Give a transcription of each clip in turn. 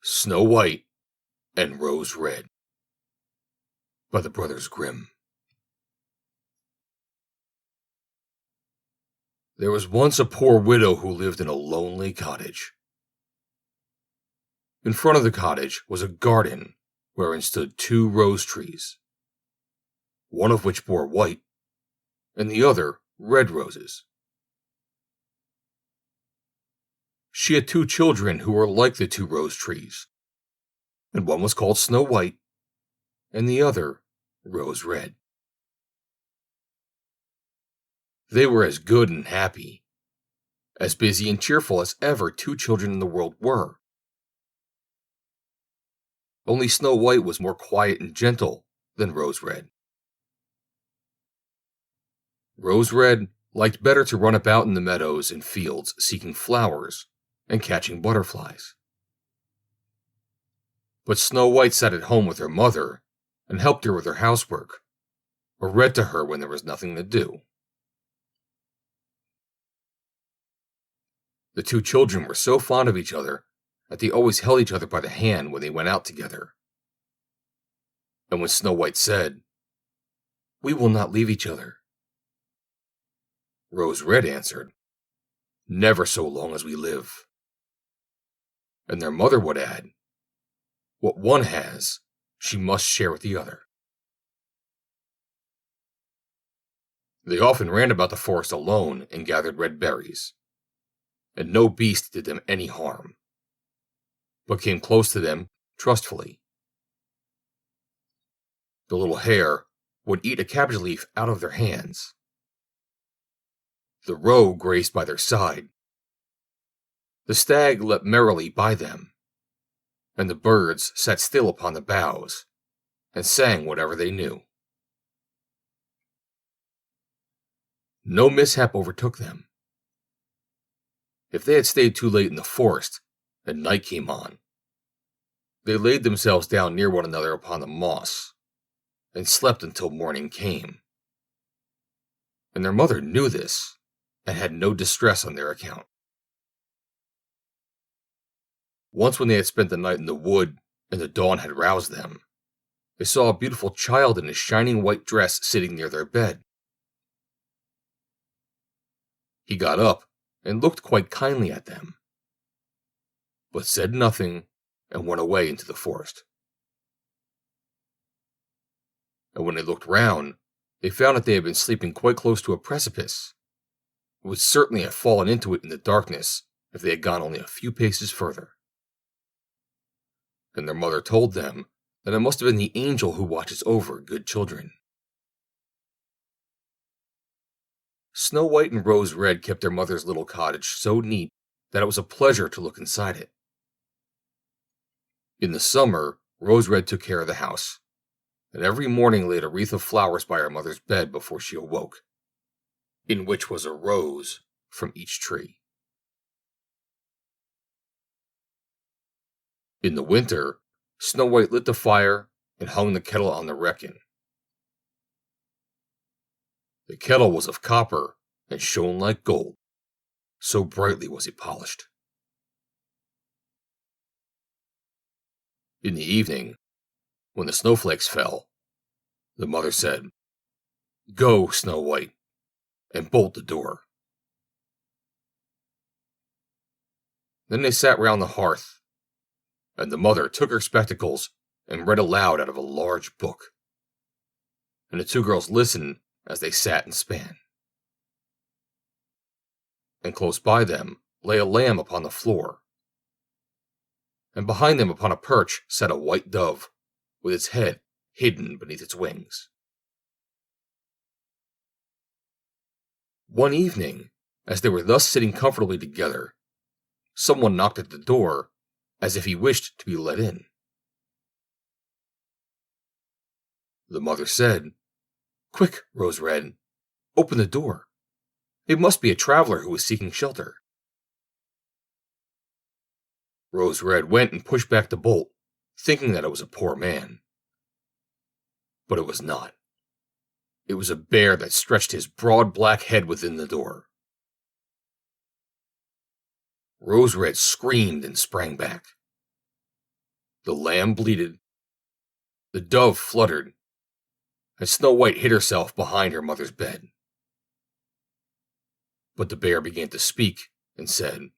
Snow White and Rose Red by the Brothers Grimm. There was once a poor widow who lived in a lonely cottage. In front of the cottage was a garden wherein stood 2 rose trees, one of which bore white and the other red roses. She had 2 children who were like the 2 rose trees, and one was called Snow White and the other Rose Red. They were as good and happy, as busy and cheerful as ever 2 children in the world were. Only Snow White was more quiet and gentle than Rose Red. Rose Red liked better to run about in the meadows and fields seeking flowers and catching butterflies. But Snow White sat at home with her mother and helped her with her housework, or read to her when there was nothing to do. The 2 children were so fond of each other that they always held each other by the hand when they went out together. And when Snow White said, "We will not leave each other," Rose Red answered, "Never so long as we live." And their mother would add, "What one has, she must share with the other." They often ran about the forest alone and gathered red berries, and no beast did them any harm, but came close to them trustfully. The little hare would eat a cabbage leaf out of their hands. The roe grazed by their side. The stag leapt merrily by them, and the birds sat still upon the boughs and sang whatever they knew. No mishap overtook them. If they had stayed too late in the forest and night came on, they laid themselves down near one another upon the moss and slept until morning came. And their mother knew this and had no distress on their account. Once when they had spent the night in the wood and the dawn had roused them, they saw a beautiful child in a shining white dress sitting near their bed. He got up and looked quite kindly at them, but said nothing and went away into the forest. And when they looked round, they found that they had been sleeping quite close to a precipice, and would certainly have fallen into it in the darkness if they had gone only a few paces further. And their mother told them that it must have been the angel who watches over good children. Snow White and Rose Red kept their mother's little cottage so neat that it was a pleasure to look inside it. In the summer, Rose Red took care of the house, and every morning laid a wreath of flowers by her mother's bed before she awoke, in which was a rose from each tree. In the winter, Snow White lit the fire and hung the kettle on the wrekin. The kettle was of copper and shone like gold, so brightly was it polished. In the evening, when the snowflakes fell, the mother said, "Go, Snow White, and bolt the door." Then they sat round the hearth, and the mother took her spectacles and read aloud out of a large book, and the 2 girls listened as they sat and span. And close by them lay a lamb upon the floor, and behind them upon a perch sat a white dove, with its head hidden beneath its wings. One evening, as they were thus sitting comfortably together, someone knocked at the door as if he wished to be let in. The mother said, "Quick, Rose Red, open the door. It must be a traveler who is seeking shelter." Rose Red went and pushed back the bolt, thinking that it was a poor man. But it was not. It was a bear that stretched his broad black head within the door. Rose Red screamed and sprang back. The lamb bleated, the dove fluttered, and Snow White hid herself behind her mother's bed. But the bear began to speak and said,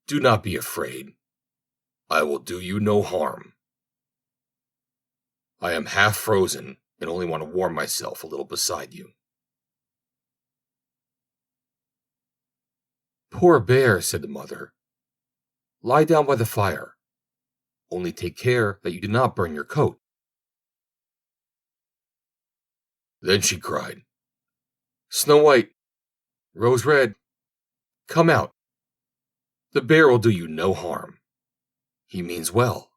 "Do not be afraid. I will do you no harm. I am half frozen and only want to warm myself a little beside you." "Poor bear," said the mother. "Lie down by the fire. Only take care that you do not burn your coat." Then she cried, "Snow White, Rose Red, come out. The bear will do you no harm. He means well."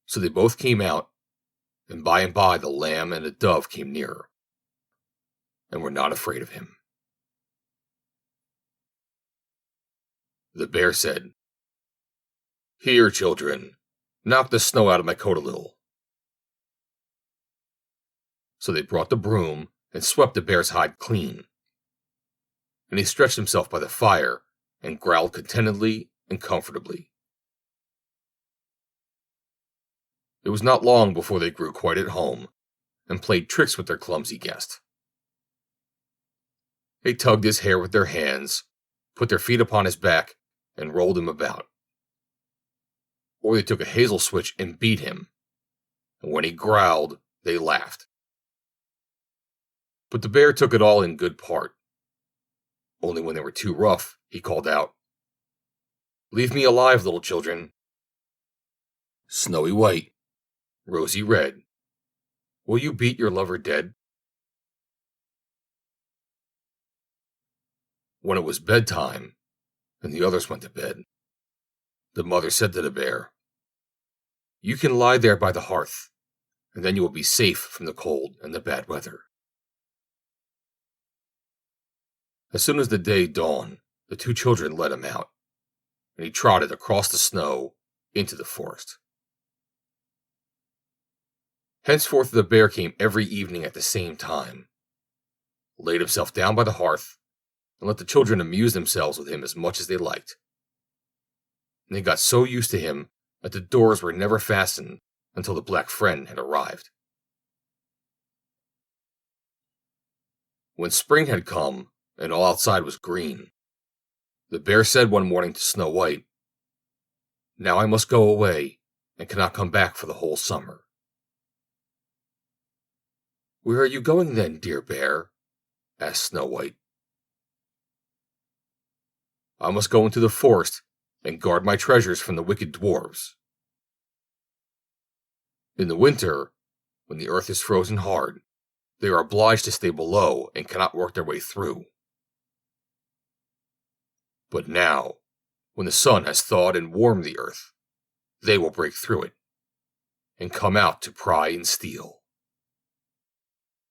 So they both came out, and by the lamb and the dove came nearer, and were not afraid of him. The bear said, "Here, children, knock the snow out of my coat a little." So they brought the broom and swept the bear's hide clean, and he stretched himself by the fire and growled contentedly and comfortably. It was not long before they grew quite at home and played tricks with their clumsy guest. They tugged his hair with their hands, put their feet upon his back, and rolled him about. Or they took a hazel switch and beat him, and when he growled, they laughed. But the bear took it all in good part. Only when they were too rough, he called out, "Leave me alive, little children. Snowy White, Rosy Red, will you beat your lover dead?" When it was bedtime, and the others went to bed, the mother said to the bear, "You can lie there by the hearth, and then you will be safe from the cold and the bad weather." As soon as the day dawned, the two children let him out, and he trotted across the snow into the forest. Henceforth the bear came every evening at the same time, laid himself down by the hearth, and let the children amuse themselves with him as much as they liked. And they got so used to him that the doors were never fastened until the black friend had arrived. When spring had come and all outside was green, the bear said one morning to Snow White, "Now I must go away and cannot come back for the whole summer." "Where are you going then, dear bear?" asked Snow White. "I must go into the forest and guard my treasures from the wicked dwarves. In the winter, when the earth is frozen hard, they are obliged to stay below and cannot work their way through. But now, when the sun has thawed and warmed the earth, they will break through it and come out to pry and steal.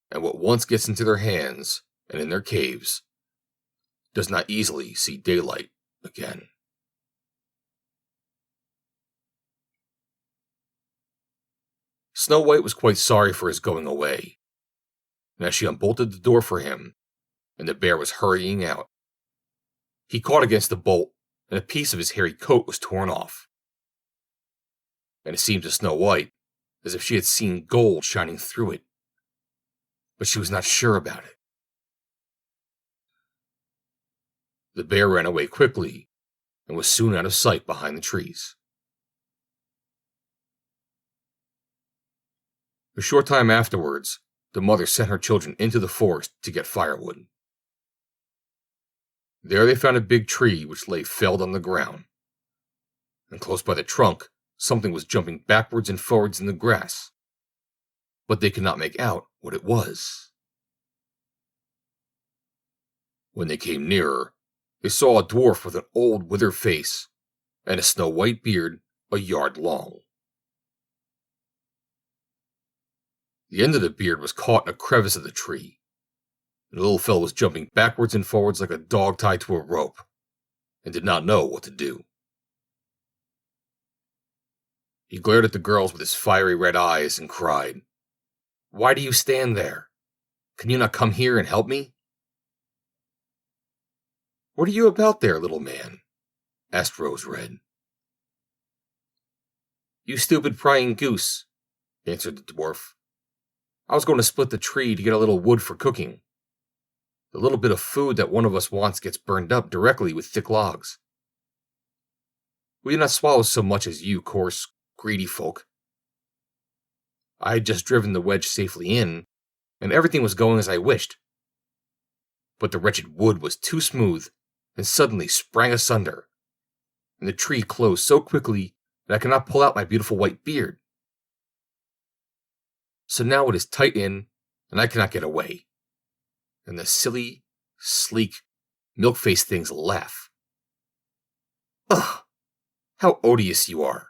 And what once gets into their hands and in their caves does not easily see daylight again." Snow White was quite sorry for his going away, and as she unbolted the door for him, and the bear was hurrying out, he caught against the bolt, and a piece of his hairy coat was torn off. And it seemed to Snow White as if she had seen gold shining through it, but she was not sure about it. The bear ran away quickly, and was soon out of sight behind the trees. A short time afterwards, the mother sent her children into the forest to get firewood. There they found a big tree which lay felled on the ground, and close by the trunk something was jumping backwards and forwards in the grass, but they could not make out what it was. When they came nearer, they saw a dwarf with an old withered face and a snow-white beard a yard long. The end of the beard was caught in a crevice of the tree, and the little fellow was jumping backwards and forwards like a dog tied to a rope, and did not know what to do. He glared at the girls with his fiery red eyes and cried, "Why do you stand there? Can you not come here and help me?" "What are you about there, little man?" asked Rose Red. You stupid prying goose, answered the dwarf. I was going to split the tree to get a little wood for cooking. The little bit of food that one of us wants gets burned up directly with thick logs. We do not swallow so much as you, coarse, greedy folk. I had just driven the wedge safely in, and everything was going as I wished. But the wretched wood was too smooth, and suddenly sprang asunder, and the tree closed so quickly that I cannot pull out my beautiful white beard. So now it is tight in, and I cannot get away. And the silly, sleek, milk-faced things laugh. Ugh! How odious you are!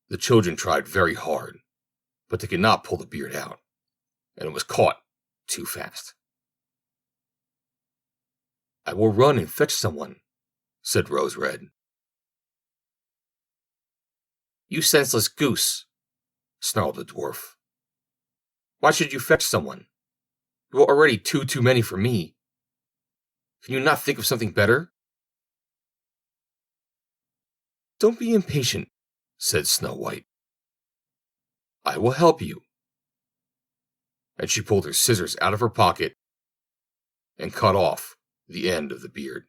The children tried very hard, but they could not pull the beard out, and it was caught too fast. I will run and fetch someone, said Rose Red. You senseless goose, snarled the dwarf. Why should you fetch someone? You are already too many for me. Can you not think of something better? Don't be impatient, said Snow White. I will help you. And she pulled her scissors out of her pocket and cut off the end of the beard.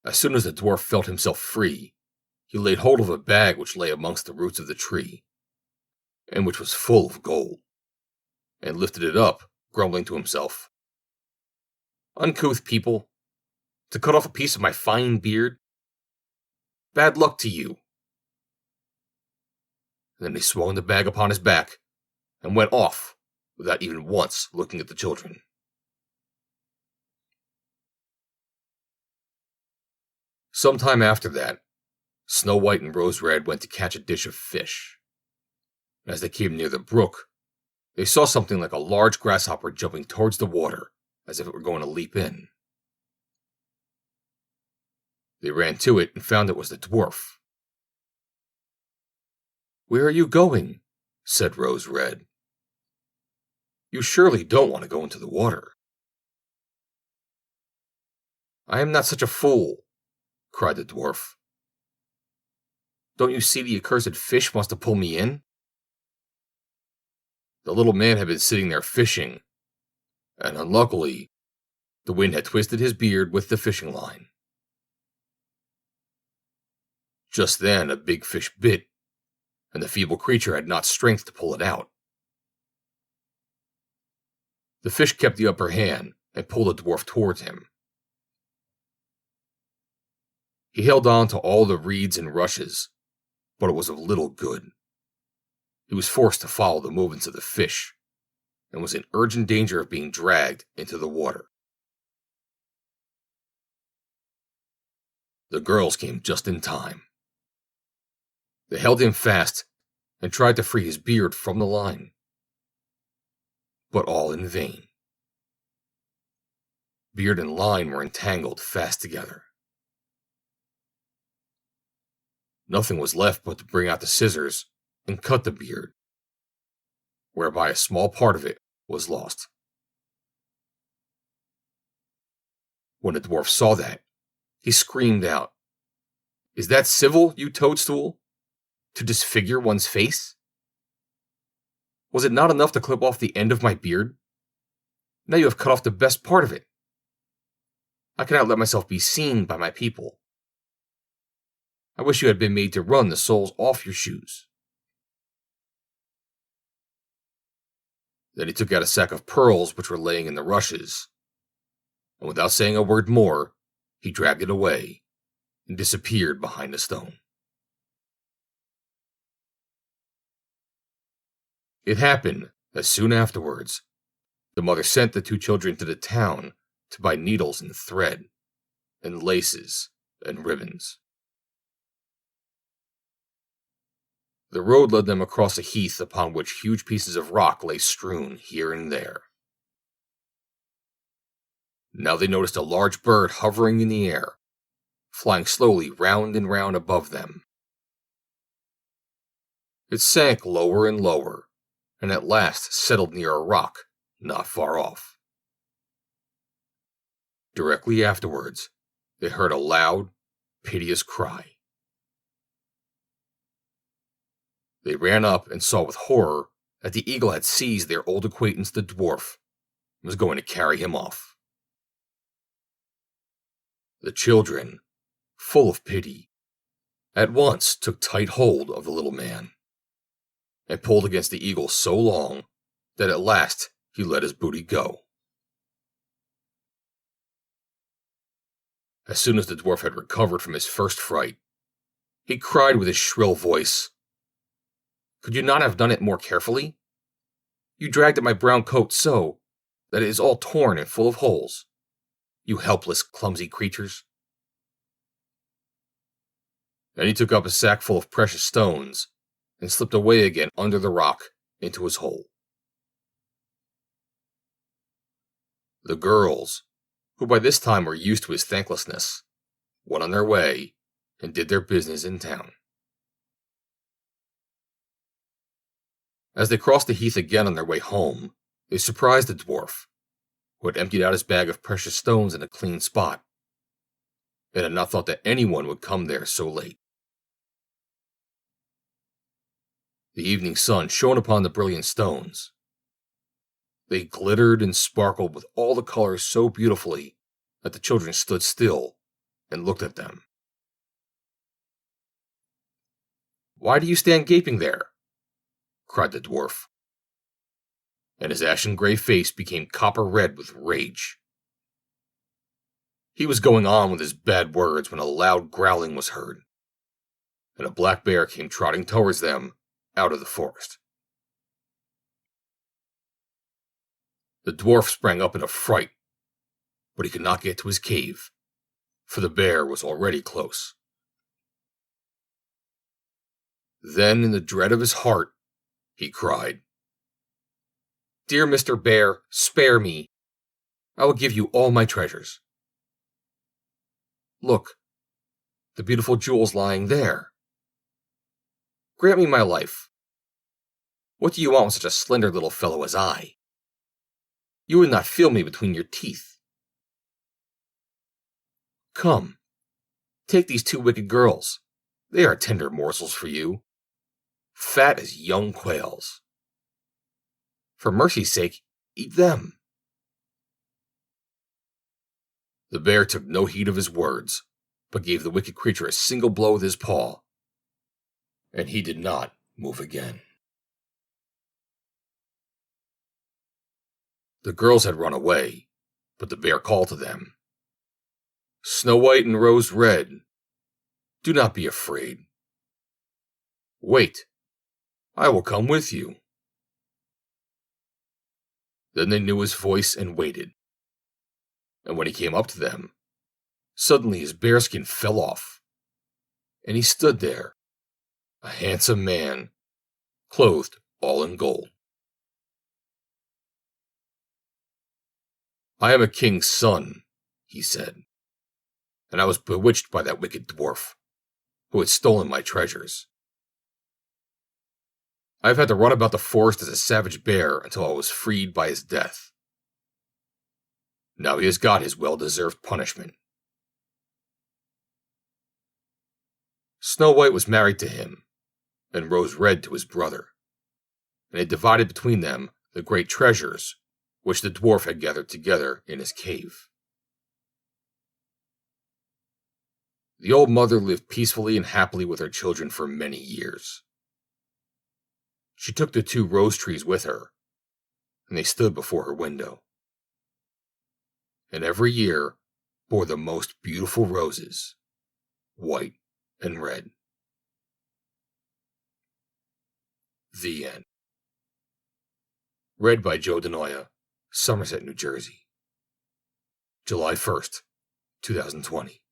As soon as the dwarf felt himself free, he laid hold of a bag which lay amongst the roots of the tree, and which was full of gold, and lifted it up, grumbling to himself. Uncouth people, to cut off a piece of my fine beard? Bad luck to you. And then he swung the bag upon his back, and went off, without even once looking at the children. Some time after that, Snow White and Rose Red went to catch a dish of fish. As they came near the brook, they saw something like a large grasshopper jumping towards the water, as if it were going to leap in. They ran to it and found it was the dwarf. Where are you going? Said Rose Red. You surely don't want to go into the water. I am not such a fool, cried the dwarf. Don't you see the accursed fish wants to pull me in? The little man had been sitting there fishing, and unluckily, the wind had twisted his beard with the fishing line. Just then a big fish bit, and the feeble creature had not strength to pull it out. The fish kept the upper hand and pulled the dwarf towards him. He held on to all the reeds and rushes, but it was of little good. He was forced to follow the movements of the fish, and was in urgent danger of being dragged into the water. The girls came just in time. They held him fast and tried to free his beard from the line, but all in vain. Beard and line were entangled fast together. Nothing was left but to bring out the scissors and cut the beard, whereby a small part of it was lost. When the dwarf saw that, he screamed out, Is that civil, you toadstool? To disfigure one's face? Was it not enough to clip off the end of my beard? Now you have cut off the best part of it. I cannot let myself be seen by my people. I wish you had been made to run the soles off your shoes. Then he took out a sack of pearls which were laying in the rushes, and without saying a word more, he dragged it away and disappeared behind a stone. It happened that soon afterwards, the mother sent the two children to the town to buy needles and thread, and laces and ribbons. The road led them across a heath upon which huge pieces of rock lay strewn here and there. Now they noticed a large bird hovering in the air, flying slowly round and round above them. It sank lower and lower, and at last settled near a rock not far off. Directly afterwards, they heard a loud, piteous cry. They ran up and saw with horror that the eagle had seized their old acquaintance the dwarf and was going to carry him off. The children, full of pity, at once took tight hold of the little man and pulled against the eagle so long that at last he let his booty go. As soon as the dwarf had recovered from his first fright, he cried with his shrill voice, "Could you not have done it more carefully? You dragged at my brown coat so that it is all torn and full of holes. You helpless, clumsy creatures." Then he took up a sack full of precious stones and slipped away again under the rock into his hole. The girls, who by this time were used to his thanklessness, went on their way and did their business in town. As they crossed the heath again on their way home, they surprised the dwarf, who had emptied out his bag of precious stones in a clean spot, and had not thought that anyone would come there so late. The evening sun shone upon the brilliant stones. They glittered and sparkled with all the colors so beautifully that the children stood still and looked at them. "Why do you stand gaping there?" cried the dwarf, and his ashen gray face became copper red with rage. He was going on with his bad words when a loud growling was heard, and a black bear came trotting towards them out of the forest. The dwarf sprang up in a fright, but he could not get to his cave, for the bear was already close. Then, in the dread of his heart, he cried, "Dear Mr. Bear, spare me. I will give you all my treasures. Look, the beautiful jewels lying there. Grant me my life. What do you want with such a slender little fellow as I? You would not feel me between your teeth. Come, take these two wicked girls. They are tender morsels for you, fat as young quails. For mercy's sake, eat them." The bear took no heed of his words, but gave the wicked creature a single blow with his paw, and he did not move again. The girls had run away, but the bear called to them, "Snow White and Rose Red, do not be afraid. Wait, I will come with you." Then they knew his voice and waited, and when he came up to them, suddenly his bearskin fell off, and he stood there, a handsome man, clothed all in gold. "I am a king's son," he said, "and I was bewitched by that wicked dwarf, who had stolen my treasures. I have had to run about the forest as a savage bear until I was freed by his death. Now he has got his well-deserved punishment." Snow White was married to him, and Rose Red to his brother, and they divided between them the great treasures which the dwarf had gathered together in his cave. The old mother lived peacefully and happily with her children for many years. She took the two rose trees with her, and they stood before her window, and every year bore the most beautiful roses, white and red. The end. Read by Joe DeNoia, Somerset, New Jersey. July 1st, 2020.